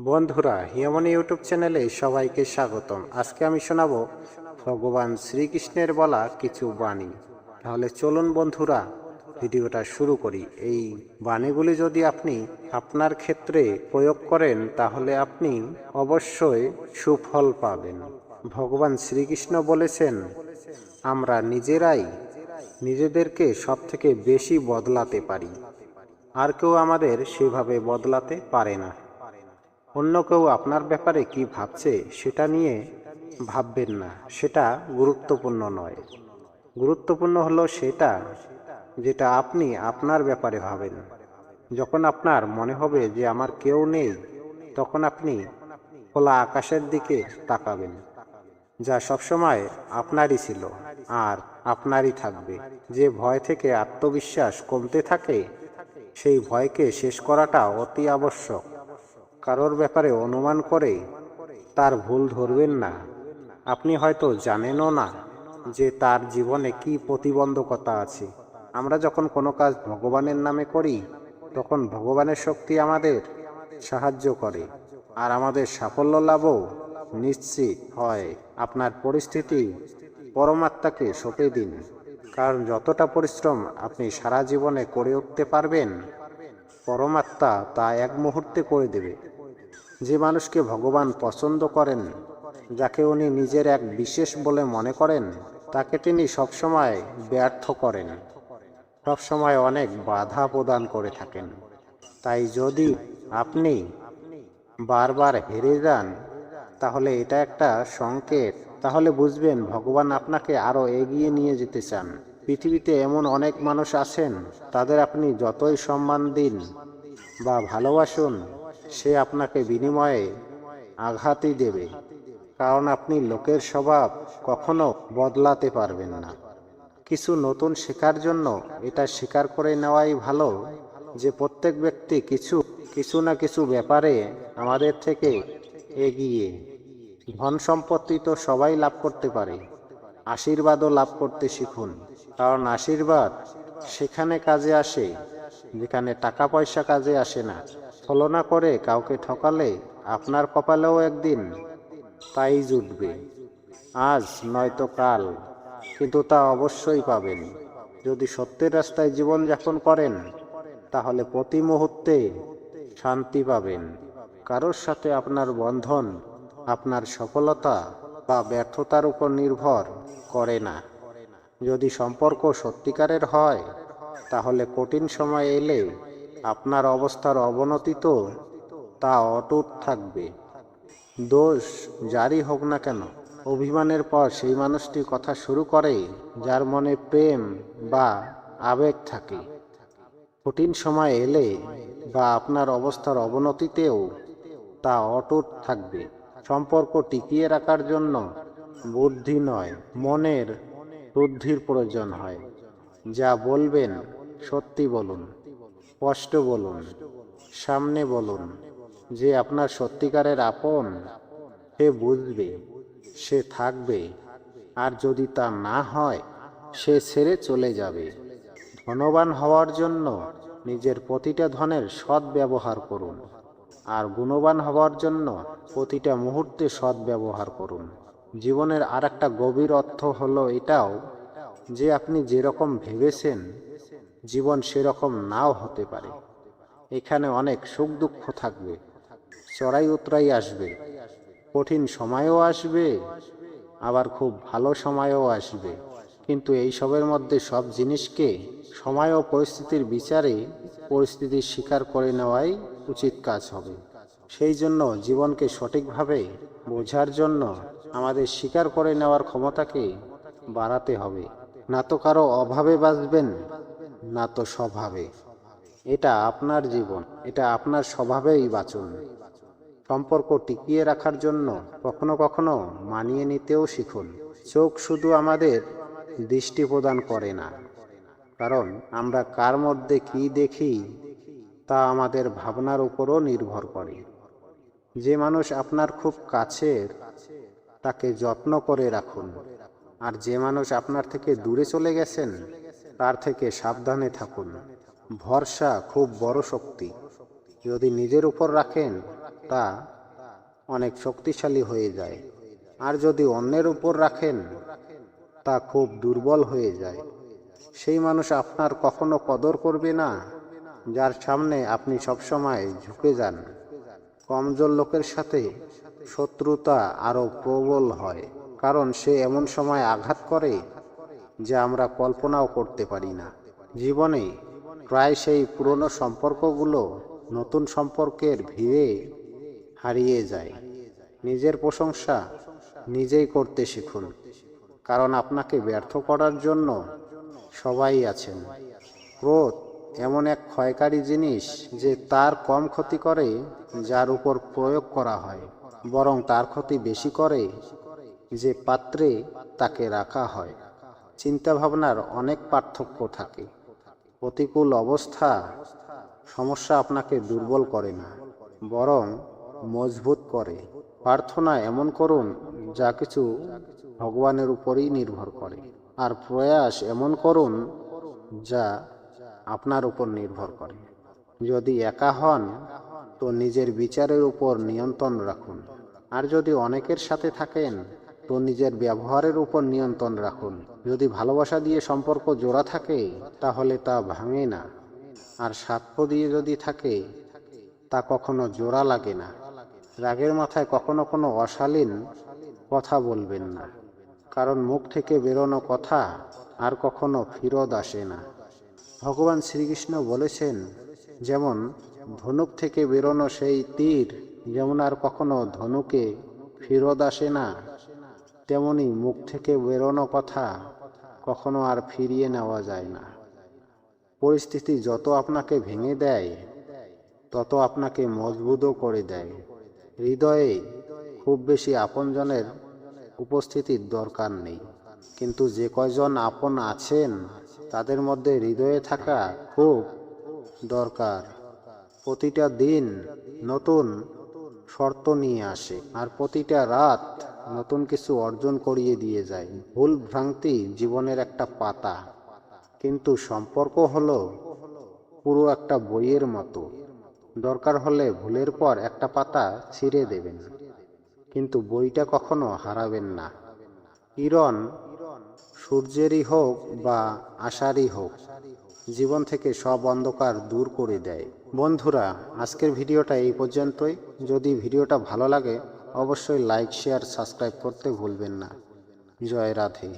বন্ধুরা, হিয়মন ইউটিউব চ্যানেলে সবাইকে স্বাগতম। আজকে আমি শোনাবো ভগবান শ্রীকৃষ্ণের বলা কিছু বাণী। তাহলে চলুন বন্ধুরা, ভিডিওটা শুরু করি। এই বাণীগুলি যদি আপনি আপনার ক্ষেত্রে প্রয়োগ করেন তাহলে আপনি অবশ্যই সুফল পাবেন। ভগবান শ্রীকৃষ্ণ বলেছেন, আমরা নিজেরাই নিজেদেরকে সবথেকে বেশি বদলাতে পারি, আর কেউ আমাদের সেভাবে বদলাতে পারে না। অন্য কেউ আপনার ব্যাপারে কি ভাবছে সেটা নিয়ে ভাববেন না, সেটা গুরুত্বপূর্ণ নয়। গুরুত্বপূর্ণ হলো সেটা যেটা আপনি আপনার ব্যাপারে ভাবেন। যখন আপনার মনে হবে যে আমার কেউ নেই, তখন আপনি খোলা আকাশের দিকে তাকাবেন, যা সবসময় আপনারই ছিল আর আপনারই থাকবে। যে ভয় থেকে আত্মবিশ্বাস কমতে থাকে, সেই ভয়কে শেষ করাটা অতি আবশ্যক। কারোর ব্যাপারে অনুমান করে তার ভুল ধরবেন না। আপনি হয়তো জানেনও না যে তার জীবনে কি প্রতিবন্ধকতা আছে। আমরা যখন কোনো কাজ ভগবানের নামে করি, তখন ভগবানের শক্তি আমাদের সাহায্য করে, আর আমাদের সাফল্য লাভও নিশ্চিত হয়। আপনার পরিস্থিতি পরমাত্মাকে সঁপে দিন, কারণ যতটা পরিশ্রম আপনি সারা জীবনে করে উঠতে পারবেন, পরমাত্মা তা এক মুহূর্তে করে দেবে। যে মানুষকে ভগবান পছন্দ করেন, যাকে উনি নিজের এক বিশেষ বলে মনে করেন, তাকে তিনি সবসময় ব্যর্থ করেন, সবসময় অনেক বাধা প্রদান করে থাকেন। তাই যদি আপনি বারবার হেরে যান, তাহলে এটা একটা সংকেত। তাহলে বুঝবেন ভগবান আপনাকে আরো এগিয়ে নিয়ে যেতে চান। পৃথিবীতে এমন অনেক মানুষ আছেন, তাদের আপনি যতই সম্মান দিন বা ভালোবাসুন, সে আপনাকে বিনিময়ে আঘাতই দেবে, কারণ আপনি লোকের স্বভাব কখনো বদলাতে পারবেন না। কিছু নতুন শেখার জন্য এটা স্বীকার করে নেওয়াই ভালো যে প্রত্যেক ব্যক্তি কিছু কিছু না কিছু ব্যাপারে আমাদের থেকে এগিয়ে। ধন সম্পত্তি তো সবাই লাভ করতে পারে, আশীর্বাদও লাভ করতে শিখুন, কারণ আশীর্বাদ সেখানে কাজে আসে যেখানে টাকা পয়সা কাজে আসে না। ছলনা করে কাউকে ঠকালে আপনার কপালেও একদিন তাই জুটবে, আজ নয়তো কাল, কিন্তু তা অবশ্যই পাবেন। যদি সত্যের রাস্তায় জীবনযাপন করেন, তাহলে প্রতি মুহূর্তে শান্তি পাবেন। কারোর সাথে আপনার বন্ধন আপনার সফলতা বা ব্যর্থতার উপর নির্ভর করে না। যদি সম্পর্ক সত্যিকারের হয়, তাহলে কঠিন সময় এলে আপনার অবস্থার অবনতি তো তা অটুট থাকবে। দোষ যারই হোক না কেন, অভিমানের পর সেই মানুষটি কথা শুরু করে যার মনে প্রেম বা আবেগ থাকে। কঠিন সময় এলে বা আপনার অবস্থার অবনতিতেও তা অটুট থাকবে। সম্পর্ক টিকিয়ে রাখার জন্য বুদ্ধি নয়, মনের বুদ্ধির প্রয়োজন হয়। যা বলবেন সত্যি বলুন, স্পষ্ট বলুন, সামনে বলুন। যে আপনার সত্যিকারের আপন, সে বুঝবে, সে থাকবে, আর যদি তা না হয়, সে ছেড়ে চলে যাবে। ধনবান হওয়ার জন্য নিজের প্রতিটা ধনের সৎ ব্যবহার করুন, আর গুণবান হওয়ার জন্য প্রতিটা মুহূর্তে সৎ ব্যবহার করুন। জীবনের আর একটা গভীর অর্থ হলো এটাও যে আপনি যেরকম ভেবেছেন, জীবন সেরকম নাও হতে পারে। এখানে অনেক সুখ দুঃখ থাকবে, চড়াই উতরাই আসবে, কঠিন সময়ও আসবে, আবার খুব ভালো সময়ও আসবে। কিন্তু এই সবের মধ্যে সব জিনিসকে সময় ও পরিস্থিতির বিচারে পরিস্থিতির স্বীকার করে নেওয়াই উচিত কাজ হবে। সেই জন্য জীবনকে সঠিকভাবে বোঝার জন্য আমাদের স্বীকার করে নেওয়ার ক্ষমতাকে বাড়াতে হবে। না তো কারো অভাবে বাঁচবেন, না তো স্বভাবে। এটা আপনার জীবন, এটা আপনার স্বভাবেই বাঁচুন। সম্পর্ক টিকিয়ে রাখার জন্য কখনো কখনো মানিয়ে নিতেও শিখুন। চোখ শুধু আমাদের দৃষ্টি প্রদান করে না, কারণ আমরা কার মধ্যে কি দেখি তা আমাদের ভাবনার উপরও নির্ভর করে। যে মানুষ আপনার খুব কাছের, তাকে যত্ন করে রাখুন, আর যে মানুষ আপনার থেকে দূরে চলে গেছেন, তার থেকে সাবধানে থাকুন। ভরসা খুব বড় শক্তি। যদি নিজের উপর রাখেন, তা অনেক শক্তিশালী হয়ে যায়, আর যদি অন্যের উপর রাখেন তা খুব দুর্বল হয়ে যায়। সেই মানুষ আপনার কখনো কদর করবে না যার সামনে আপনি সবসময় ঝুঁকে যান। কমজোর লোকের সাথে শত্রুতা আরো প্রবল হয়, কারণ সে এমন সময় আঘাত করে যা আমরা কল্পনাও করতে পারি না। জীবনে প্রায় সেই পুরনো সম্পর্কগুলো নতুন সম্পর্কের ভিড়ে হারিয়ে যায়। নিজের প্রশংসা নিজেই করতে শিখুন, কারণ আপনাকে ব্যর্থ করার জন্য সবাই আছেন। ক্রোধ এমন এক ক্ষয়কারী জিনিস যে তার কম ক্ষতি করে যার উপর প্রয়োগ করা হয়, বরং তার ক্ষতি বেশি করে যে পাত্রে তাকে রাখা হয়। চিন্তাভাবনার অনেক পার্থক্য থাকে। প্রতিকূল সমস্যা আপনাকে দুর্বল করে না, বরং মজবুত করে। প্রার্থনা এমন করুন যা কিছু ভগবানের উপরই নির্ভর করে, আর প্রয়াস এমন করুন যা আপনার উপর নির্ভর করে। যদি একা হন তো নিজের বিচারের উপর নিয়ন্ত্রণ রাখুন, আর যদি অনেকের সাথে থাকেন তো নিজের ব্যবহারের উপর নিয়ন্ত্রণ রাখুন। যদি ভালোবাসা দিয়ে সম্পর্ক জোড়া থাকে তাহলে তা ভাঙে না, আর স্বার্থ দিয়ে যদি থাকে তা কখনো জোড়া লাগে না। রাগের মাথায় কখনো কোনো অশালীন কথা বলবেন না, কারণ মুখ থেকে বেরোনো কথা আর কখনো ফিরত আসে না। ভগবান শ্রীকৃষ্ণ বলেছেন, যেমন ধনুক থেকে বেরোনো সেই তীর যেমন আর কখনো ধনুকে ফিরত আসে না, তেমনি মুখ থেকে বেরোনো কথা কখনো আর ফিরিয়ে নেওয়া যায় না। পরিস্থিতি যত আপনাকে ভেঙে দেয় তত আপনাকে মজবুতও করে দেয়। হৃদয়ে খুব বেশি আপনজনের উপস্থিতির দরকার নেই, কিন্তু যে কয়জন আপন আছেন তাদের মধ্যে হৃদয়ে থাকা খুব দরকার। প্রতিটা দিন নতুন শর্ত নিয়ে আসে, আর প্রতিটা রাত নতুন কিছু অর্জন করিয়ে দিয়ে যায়। ভুল ভ্রান্তি জীবনের একটা পাতা, কিন্তু সম্পর্ক হলো পুরো একটা বইয়ের মতো। দরকার হলে ভুলের পর একটা পাতা ছিঁড়ে দেবেন, কিন্তু বইটা কখনো হারাবেন না। কিরণ সূর্যেরই হোক বা আশারই হোক, জীবন থেকে সব অন্ধকার দূর করে দেয়। বন্ধুরা, আজকের ভিডিওটা এই পর্যন্তই। যদি ভিডিওটা ভালো লাগে অবশ্যই লাইক, শেয়ার, সাবস্ক্রাইব করতে ভুলবেন না। জয় রাধে।